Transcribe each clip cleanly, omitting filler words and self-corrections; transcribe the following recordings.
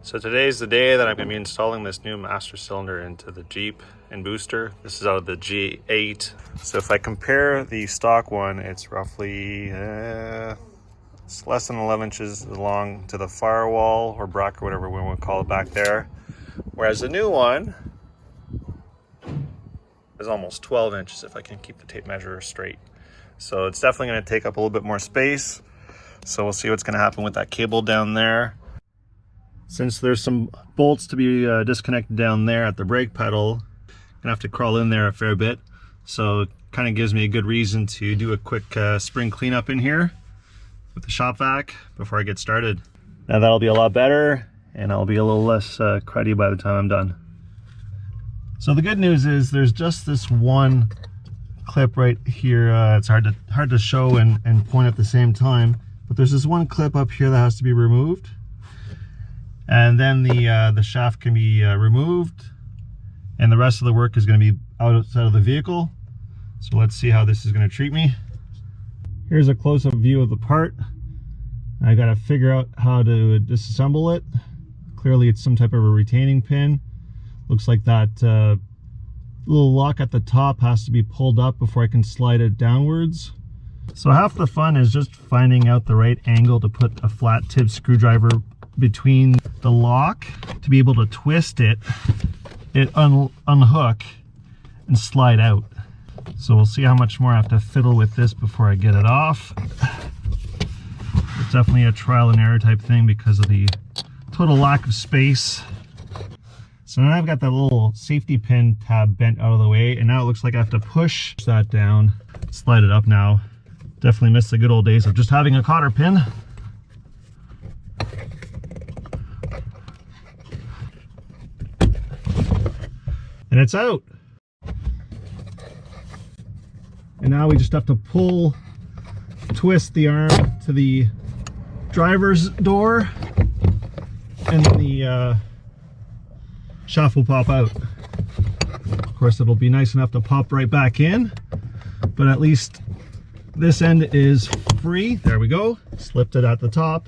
So today's the day that I'm going to be installing this new master cylinder into the Jeep and booster. This is out of the J8. So if I compare the stock one, it's roughly it's less than 11 inches long to the firewall or bracket, whatever we want to call it back there. Whereas the new one is almost 12 inches if I can keep the tape measure straight. So it's definitely going to take up a little bit more space. So we'll see what's going to happen with that cable down there. Since there's some bolts to be disconnected down there at the brake pedal, I'm gonna have to crawl in there a fair bit. So it kind of gives me a good reason to do a quick spring cleanup in here with the shop vac before I get started. Now that'll be a lot better and I'll be a little less cruddy by the time I'm done. So the good news is there's just this one clip right here. It's hard to show and point at the same time, but there's this one clip up here that has to be removed. And then the shaft can be removed, and the rest of the work is going to be outside of the vehicle. So let's see how this is going to treat me. Here's a close-up view of the part. I got to figure out how to disassemble it. Clearly it's some type of a retaining pin. Looks like that little lock at the top has to be pulled up before I can slide it downwards. So half the fun is just finding out the right angle to put a flat tip screwdriver between the lock to be able to twist it, unhook and slide out. So we'll see how much more I have to fiddle with this before I get it off. It's definitely a trial and error type thing because of the total lack of space. So now I've got that little safety pin tab bent out of the way, and now it looks like I have to push that down, slide it up now. Definitely miss the good old days of just having a cotter pin. And it's out. And now we just have to twist the arm to the driver's door, and then the shaft will pop out. Of course, it'll be nice enough to pop right back in, but at least this end is free. There we go. Slipped it at the top.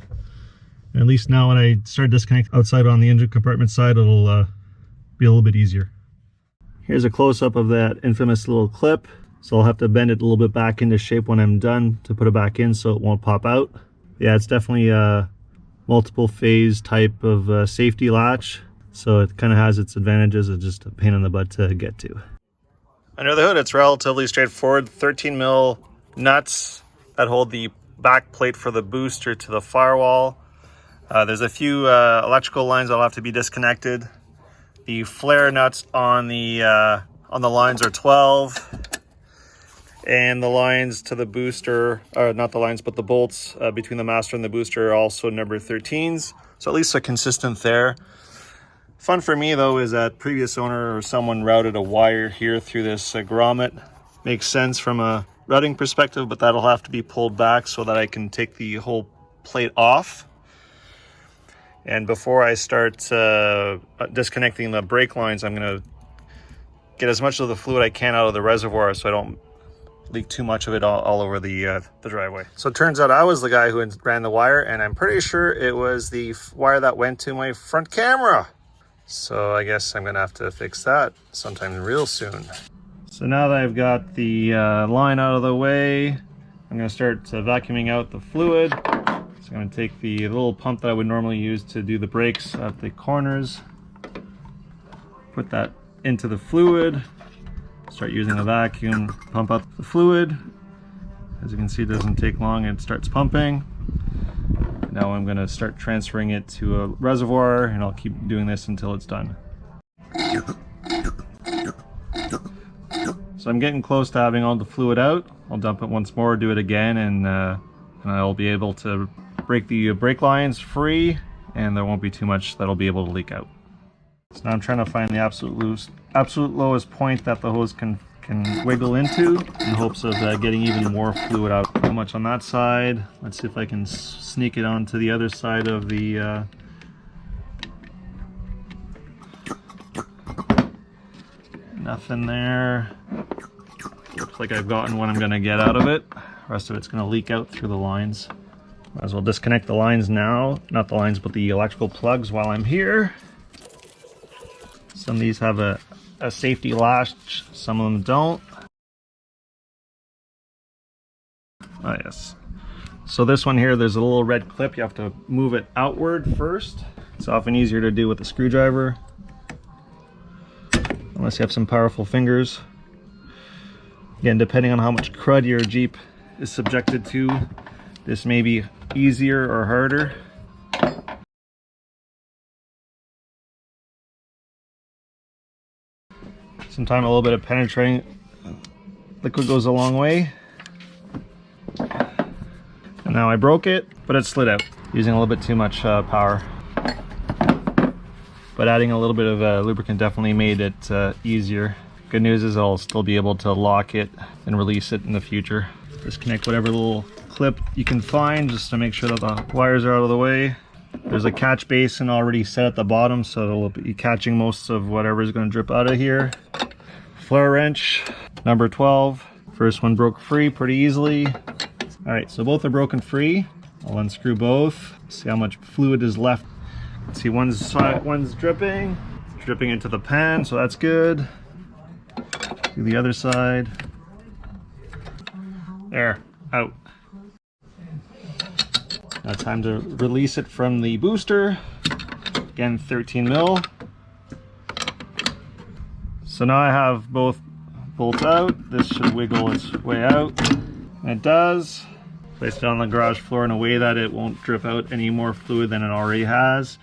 And at least now when I start disconnecting outside on the engine compartment side, it'll be a little bit easier. Here's a close-up of that infamous little clip. So I'll have to bend it a little bit back into shape when I'm done to put it back in so it won't pop out. Yeah, it's definitely a multiple phase type of safety latch. So it kind of has its advantages. It's just a pain in the butt to get to. Under the hood, it's relatively straightforward. 13 mil nuts that hold the back plate for the booster to the firewall. There's a few electrical lines that'll have to be disconnected. The flare nuts on the lines are 12, and the lines to the booster, or not the lines, but the bolts between the master and the booster are also number 13s. So at least a consistent there. Fun for me though is that previous owner or someone routed a wire here through this grommet. Makes sense from a routing perspective, but that'll have to be pulled back so that I can take the whole plate off. And before I start disconnecting the brake lines, I'm going to get as much of the fluid I can out of the reservoir so I don't leak too much of it all over the driveway. So it turns out I was the guy who ran the wire, and I'm pretty sure it was the wire that went to my front camera. So I guess I'm going to have to fix that sometime real soon. So now that I've got the line out of the way, I'm going to start vacuuming out the fluid. So I'm going to take the little pump that I would normally use to do the brakes at the corners, put that into the fluid, start using the vacuum, pump out the fluid. As you can see, it doesn't take long, it starts pumping. Now I'm going to start transferring it to a reservoir, and I'll keep doing this until it's done. So I'm getting close to having all the fluid out. I'll dump it once more, do it again, and I'll be able to break the brake lines free, and there won't be too much that'll be able to leak out. So now I'm trying to find the absolute lowest point that the hose can wiggle into in hopes of getting even more fluid out. How much on that side? Let's see if I can sneak it onto the other side of the nothing there. Looks like I've gotten what I'm going to get out of it. The rest of it's going to leak out through the lines. Might as well disconnect the lines now. Not the lines, but the electrical plugs while I'm here. Some of these have a safety latch, some of them don't. Oh yes. So this one here, there's a little red clip. You have to move it outward first. It's often easier to do with a screwdriver, unless you have some powerful fingers. Again, depending on how much crud your Jeep is subjected to, this may be easier or harder. Sometimes a little bit of penetrating liquid goes a long way. And now I broke it, but it slid out, using a little bit too much power. But adding a little bit of lubricant definitely made it easier. Good news is I'll still be able to lock it and release it in the future. Disconnect whatever little clip you can find just to make sure that the wires are out of the way. There's a catch basin already set at the bottom, so it'll be catching most of whatever is going to drip out of here. Flare wrench, number 12. First one broke free pretty easily. All right, so both are broken free. I'll unscrew both, see how much fluid is left. See, one's dripping. It's dripping into the pan, so that's good. Do the other side. There, out. Now time to release it from the booster. Again, 13 mil. So now I have both bolts out. This should wiggle its way out. And it does. Place it on the garage floor in a way that it won't drip out any more fluid than it already has.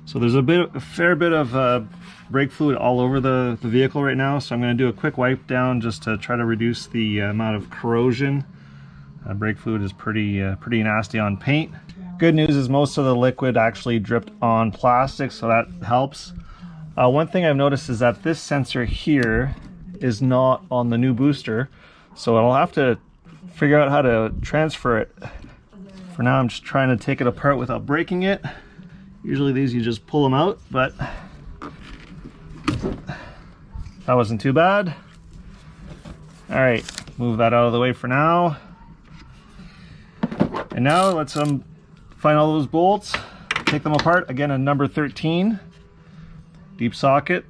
So there's a fair bit of brake fluid all over the vehicle right now. So I'm going to do a quick wipe down just to try to reduce the amount of corrosion. Brake fluid is pretty nasty on paint. Good news is most of the liquid actually dripped on plastic, so that helps. One thing I've noticed is that this sensor here is not on the new booster, so I'll have to figure out how to transfer it. For now, I'm just trying to take it apart without breaking it. Usually these you just pull them out, but that wasn't too bad. All right, move that out of the way for now. And now let's find all those bolts, take them apart. Again, a number 13, deep socket.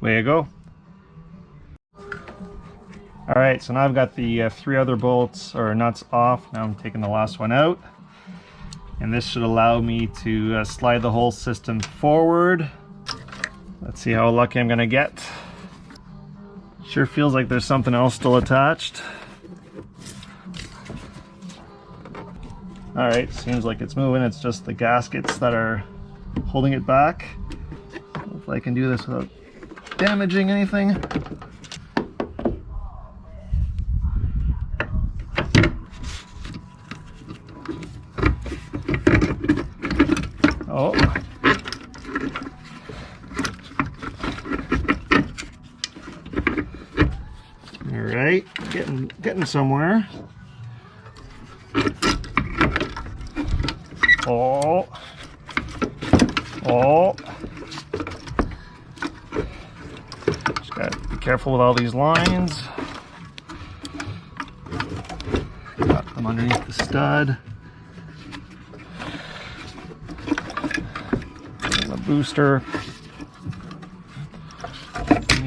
Way to go. All right, so now I've got the 3 other bolts or nuts off. Now I'm taking the last one out. And this should allow me to slide the whole system forward. Let's see how lucky I'm gonna get. Sure feels like there's something else still attached. All right, seems like it's moving. It's just the gaskets that are holding it back. Hopefully I can do this without damaging anything. Oh. All right, getting somewhere. Oh. Just gotta be careful with all these lines. Got them underneath the stud. And the booster.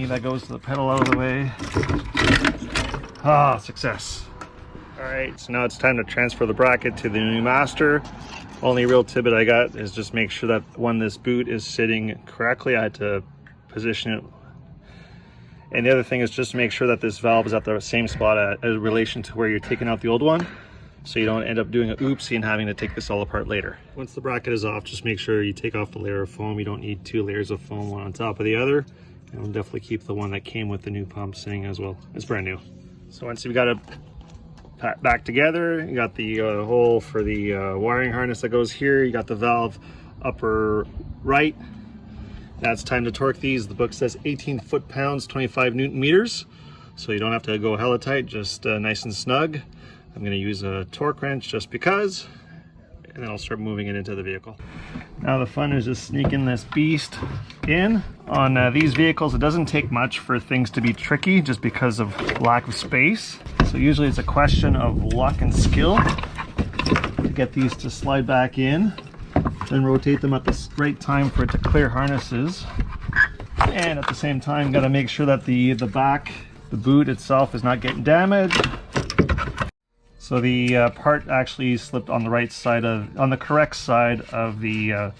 That goes to the pedal out of the way. Ah, success. All right, so now it's time to transfer the bracket to the new master. Only real tidbit I got is just make sure that when this boot is sitting correctly, I had to position it. And the other thing is just make sure that this valve is at the same spot in relation to where you're taking out the old one, so you don't end up doing an oopsie and having to take this all apart later. Once the bracket is off, just make sure you take off the layer of foam. You don't need 2 layers of foam, one on top of the other. And we'll definitely keep the one that came with the new pump sitting as well. It's brand new. So once you've got it back together, you got the hole for the wiring harness that goes here. You got the valve upper right. Now it's time to torque these. The book says 18 foot-pounds, 25 Newton meters. So you don't have to go hella tight, just nice and snug. I'm gonna use a torque wrench just because, and then I'll start moving it into the vehicle. Now the fun is just sneaking this beast in. On these vehicles, it doesn't take much for things to be tricky just because of lack of space. So usually it's a question of luck and skill. get these to slide back in, then rotate them at the right time for it to clear harnesses. And at the same time, got to make sure that the back, the boot itself, is not getting damaged. So the part actually slipped on the right side on the correct side of the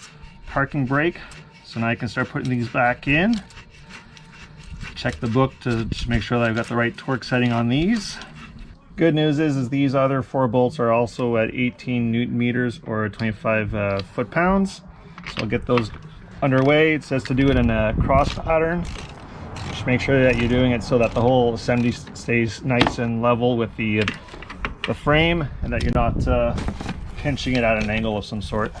parking brake. So now I can start putting these back in. Check the book to just make sure that I've got the right torque setting on these. Good news is these other 4 bolts are also at 18 Newton meters or 25 foot-pounds. So I'll get those underway. It says to do it in a cross pattern. Just make sure that you're doing it so that the whole assembly stays nice and level with the frame, and that you're not pinching it at an angle of some sort.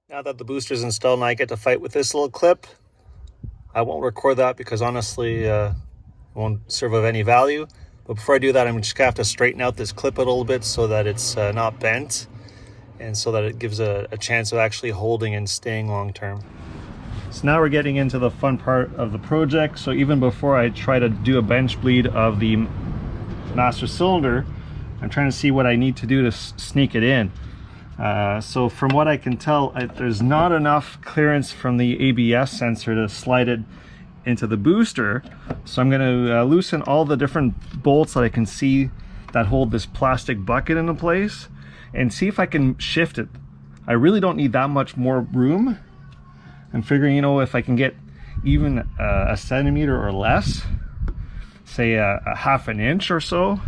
Now that the booster's installed and I get to fight with this little clip, I won't record that because honestly it won't serve of any value. But before I do that, I'm just gonna have to straighten out this clip a little bit so that it's not bent, and so that it gives a chance of actually holding and staying long term. So now we're getting into the fun part of the project. So even before I try to do a bench bleed of the master cylinder, I'm trying to see what I need to do to sneak it in. So from what I can tell, there's not enough clearance from the ABS sensor to slide it into the booster. So I'm going to loosen all the different bolts that I can see that hold this plastic bucket into place and see if I can shift it. I really don't need that much more room. I'm figuring, you know, if I can get even a centimeter or less, say a half an inch or so,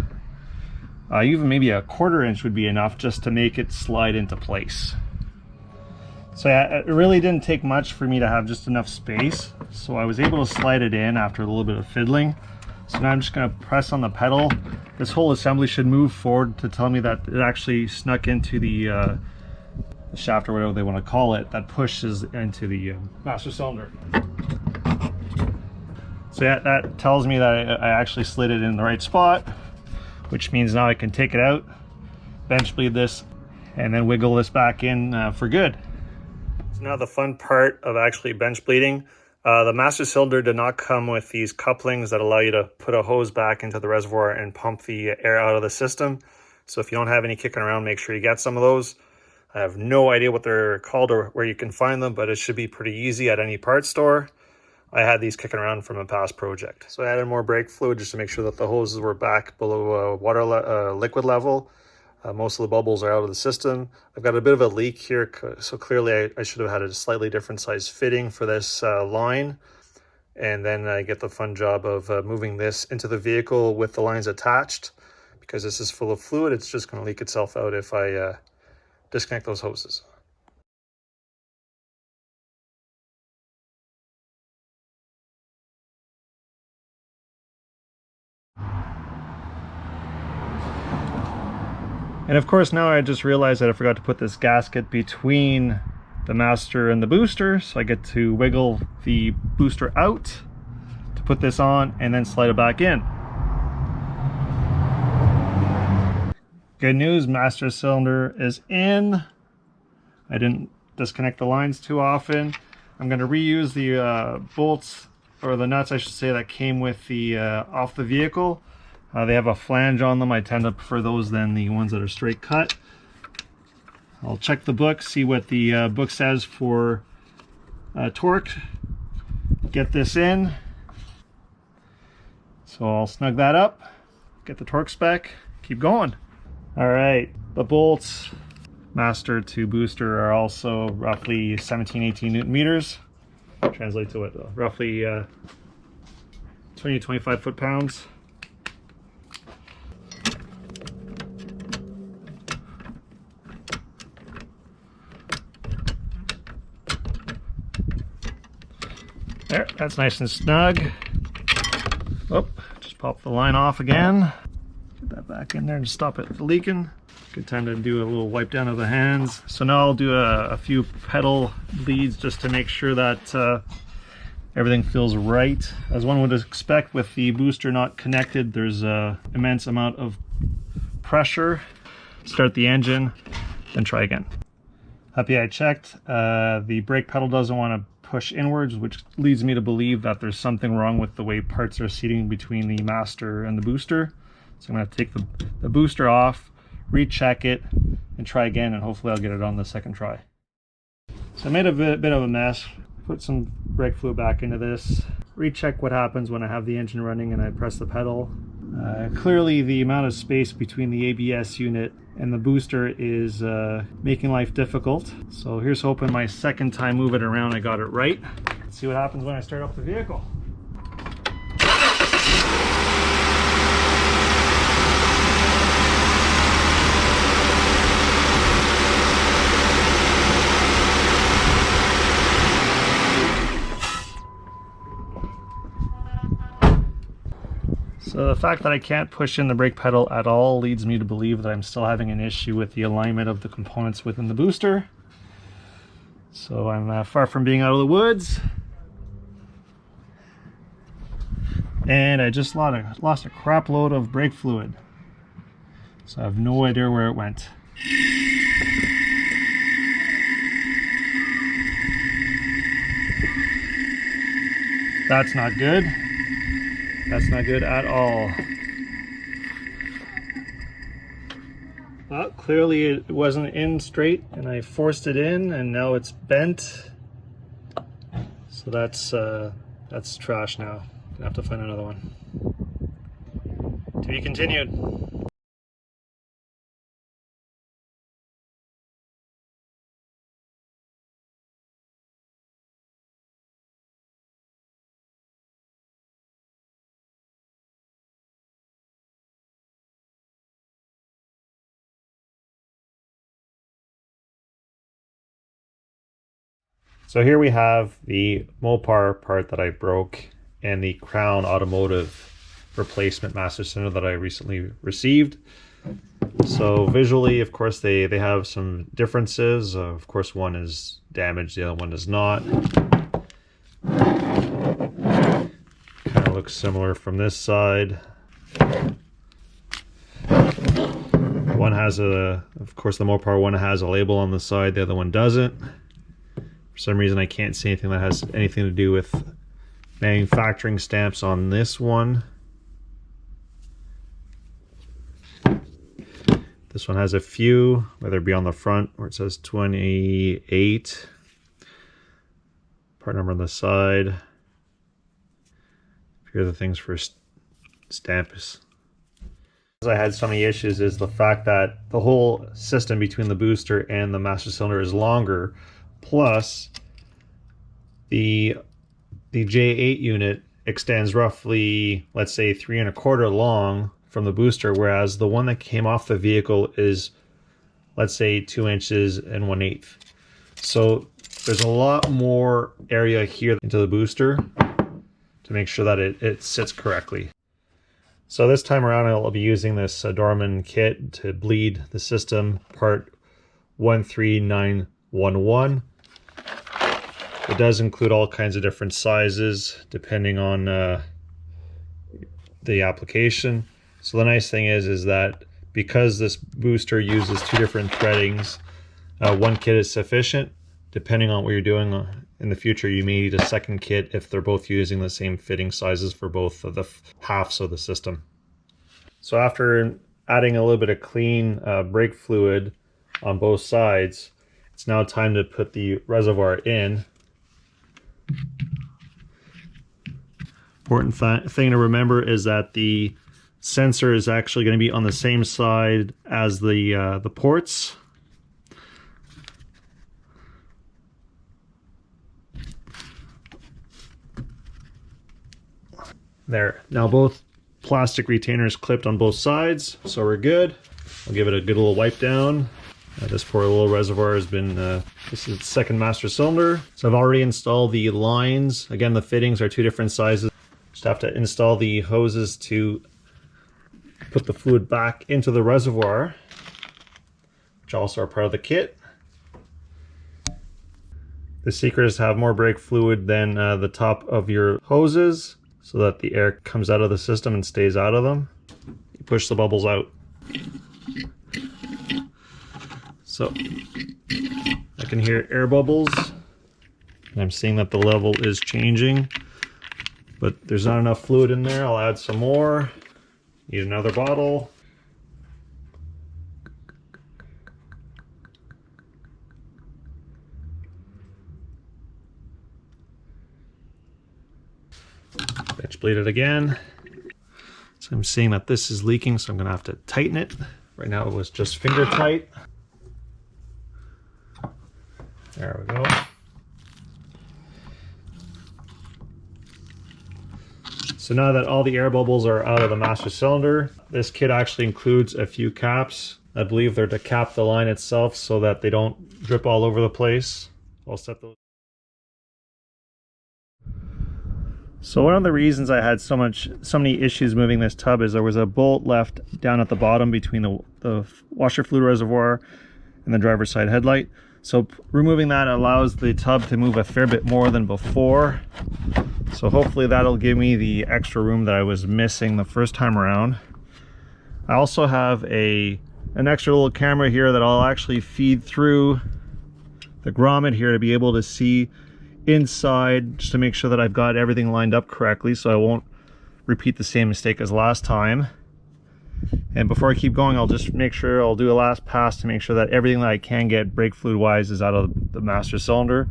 even maybe a quarter inch would be enough just to make it slide into place. So yeah, it really didn't take much for me to have just enough space. So I was able to slide it in after a little bit of fiddling. So now I'm just going to press on the pedal. This whole assembly should move forward to tell me that it actually snuck into the shaft, or whatever they want to call it, that pushes into the master cylinder. So yeah, that tells me that I actually slid it in the right spot, which means now I can take it out, bench bleed this, and then wiggle this back in for good. So now the fun part of actually bench bleeding. The master cylinder did not come with these couplings that allow you to put a hose back into the reservoir and pump the air out of the system. So if you don't have any kicking around, make sure you get some of those. I have no idea what they're called or where you can find them, but it should be pretty easy at any parts store. I had these kicking around from a past project. So I added more brake fluid just to make sure that the hoses were back below liquid level. Most of the bubbles are out of the system. I've got a bit of a leak here, so clearly I should have had a slightly different size fitting for this line. And then I get the fun job of moving this into the vehicle with the lines attached. Because this is full of fluid, it's just going to leak itself out if I disconnect those hoses. And of course, now I just realized that I forgot to put this gasket between the master and the booster, so I get to wiggle the booster out to put this on and then slide it back in. Good news, master cylinder is in. I didn't disconnect the lines too often. I'm going to reuse the bolts, or the nuts I should say, that came with the off the vehicle. They have a flange on them. I tend to prefer those than the ones that are straight cut. I'll check the book, see what the book says for torque. Get this in. So I'll snug that up, get the torque spec, keep going. All right, the bolts, master to booster, are also roughly 17-18 Newton meters. Translate to what, roughly 20-25 foot-pounds. There, that's nice and snug. Oh, just pop the line off again. Get that back in there and stop it leaking. Good time to do a little wipe down of the hands. So now I'll do a few pedal bleeds just to make sure that everything feels right. As one would expect, with the booster not connected, there's an immense amount of pressure. Start the engine, then try again. Happy I checked. The brake pedal doesn't want to push inwards, which leads me to believe that there's something wrong with the way parts are seating between the master and the booster. So I'm going to take the booster off, recheck it, and try again, and hopefully I'll get it on the second try. So I made a bit of a mess. Put some brake fluid back into this. Recheck what happens when I have the engine running and I press the pedal. Clearly the amount of space between the ABS unit and the booster is making life difficult. So here's hoping my second time moving it around I got it right. Let's see what happens when I start up the vehicle. So the fact that I can't push in the brake pedal at all leads me to believe that I'm still having an issue with the alignment of the components within the booster. So I'm far from being out of the woods. And I just lost a crap load of brake fluid. So I have no idea where it went. That's not good. That's not good at all. Well, clearly it wasn't in straight and I forced it in and now it's bent. So that's trash now. Gonna have to find another one. To be continued. So here we have the Mopar part that I broke and the Crown Automotive replacement master cylinder that I recently received. So visually, of course, they have some differences. Of course, one is damaged, the other one is not. Kind of looks similar from this side. One has of course, the Mopar one has a label on the side, the other one doesn't. For some reason I can't see anything that has anything to do with manufacturing stamps on this one. This one has a few, whether it be on the front where it says 28, part number on the side. Here are the things for stamps. I had so many issues is the fact that the whole system between the booster and the master cylinder is longer. Plus, the J8 unit extends roughly, let's say, 3 1/4 long from the booster, whereas the one that came off the vehicle is, let's say, 2 inches and 1/8. So there's a lot more area here into the booster to make sure that it sits correctly. So this time around, I'll be using this Dorman kit to bleed the system, part 13911. It does include all kinds of different sizes depending on the application. So the nice thing is that because this booster uses 2 different threadings, one kit is sufficient. Depending on what you're doing in the future, you may need a second kit if they're both using the same fitting sizes for both of the halves of the system. So after adding a little bit of clean brake fluid on both sides, it's now time to put the reservoir in. Important thing to remember is that the sensor is actually going to be on the same side as the ports. There. Now both plastic retainers clipped on both sides, so we're good. I'll give it a good little wipe down. This poor little reservoir has been, this is its second master cylinder. So I've already installed the lines. Again, the fittings are 2 different sizes. Just have to install the hoses to put the fluid back into the reservoir, which also are part of the kit. The secret is to have more brake fluid than the top of your hoses so that the air comes out of the system and stays out of them. You push the bubbles out. So I can hear air bubbles, and I'm seeing that the level is changing, but there's not enough fluid in there. I'll add some more. Need another bottle. Bitch bleed it again. So I'm seeing that this is leaking, so I'm gonna have to tighten it. Right now it was just finger tight. There we go. So now that all the air bubbles are out of the master cylinder, this kit actually includes a few caps. I believe they're to cap the line itself so that they don't drip all over the place. I'll set those. So one of the reasons I had so many issues moving this tub is there was a bolt left down at the bottom between the washer fluid reservoir and the driver's side headlight. So removing that allows the tub to move a fair bit more than before. So hopefully that'll give me the extra room that I was missing the first time around. I also have an extra little camera here that I'll actually feed through the grommet here to be able to see inside, just to make sure that I've got everything lined up correctly so I won't repeat the same mistake as last time. And before I keep going, I'll just make sure I'll do a last pass to make sure that everything that I can get brake fluid wise is out of the master cylinder.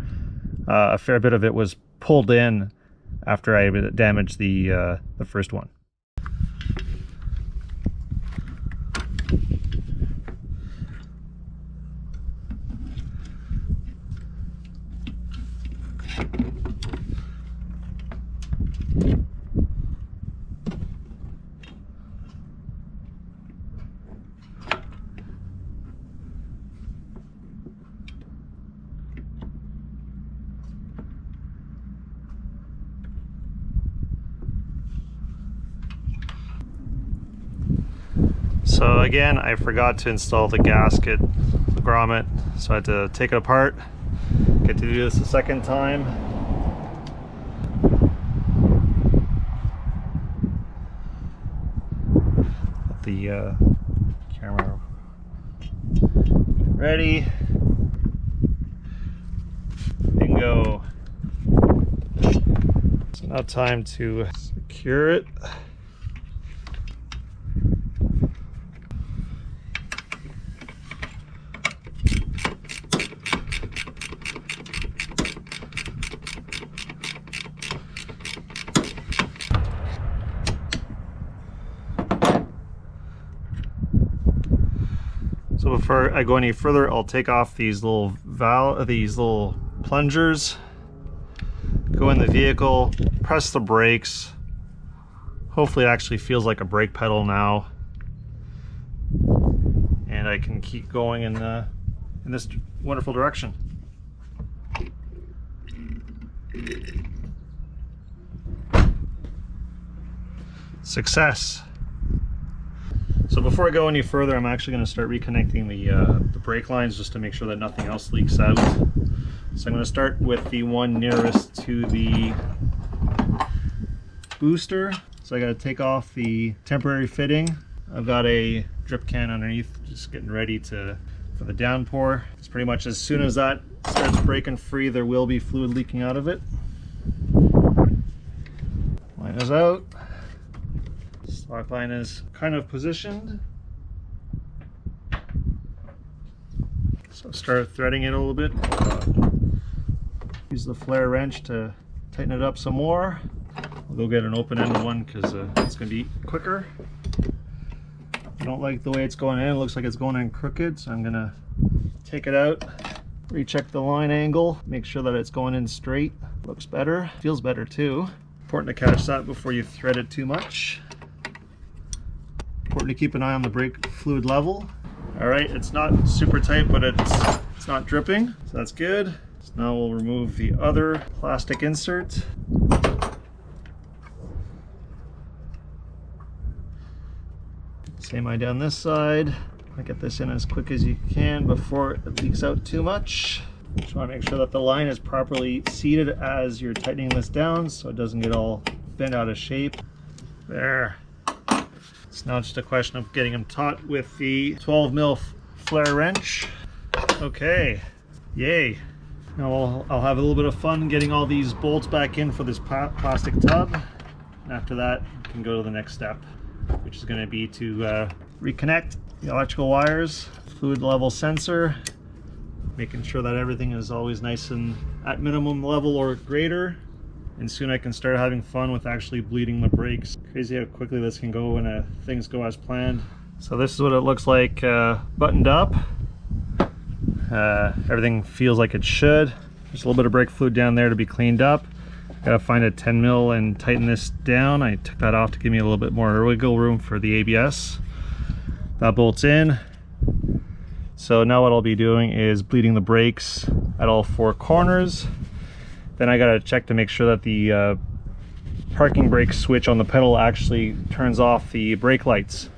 A fair bit of it was pulled in after I damaged the first one. So again, I forgot to install the gasket, the grommet, so I had to take it apart. Get to do this a second time. Let the camera ready. Bingo. So now time to secure it. So before I go any further, I'll take off these little plungers, go in the vehicle, press the brakes. Hopefully it actually feels like a brake pedal now, and I can keep going in this wonderful direction. Success. So before I go any further, I'm actually going to start reconnecting the brake lines just to make sure that nothing else leaks out. So I'm going to start with the one nearest to the booster. So I got to take off the temporary fitting. I've got a drip can underneath, just getting ready for the downpour. It's pretty much as soon as that starts breaking free, there will be fluid leaking out of it. Line is out. Stock line is kind of positioned. So start threading it a little bit. Use the flare wrench to tighten it up some more. I'll go get an open-ended one because it's going to be quicker. I don't like the way it's going in. It looks like it's going in crooked, so I'm going to take it out, recheck the line angle, make sure that it's going in straight. Looks better, feels better too. Important to catch that before you thread it too much. Important to keep an eye on the brake fluid level. All right, it's not super tight, but it's not dripping, so that's good. So now we'll remove the other plastic insert. Same idea on this side. Get this in as quick as you can before it leaks out too much. Just want to make sure that the line is properly seated as you're tightening this down so it doesn't get all bent out of shape. There. It's now just a question of getting them taut with the 12mm flare wrench. Okay, yay. Now I'll have a little bit of fun getting all these bolts back in for this plastic tub. And after that, we can go to the next step. which is going to be to reconnect the electrical wires, fluid level sensor, making sure that everything is always nice and at minimum level or greater. And soon I can start having fun with actually bleeding the brakes. Crazy how quickly this can go when things go as planned. So this is what it looks like buttoned up. Everything feels like it should. There's a little bit of brake fluid down there to be cleaned up. Gotta find a 10 mil and tighten this down. I took that off to give me a little bit more wiggle room for the ABS. That bolts in. So now what I'll be doing is bleeding the brakes at all 4 corners. Then I gotta check to make sure that the parking brake switch on the pedal actually turns off the brake lights.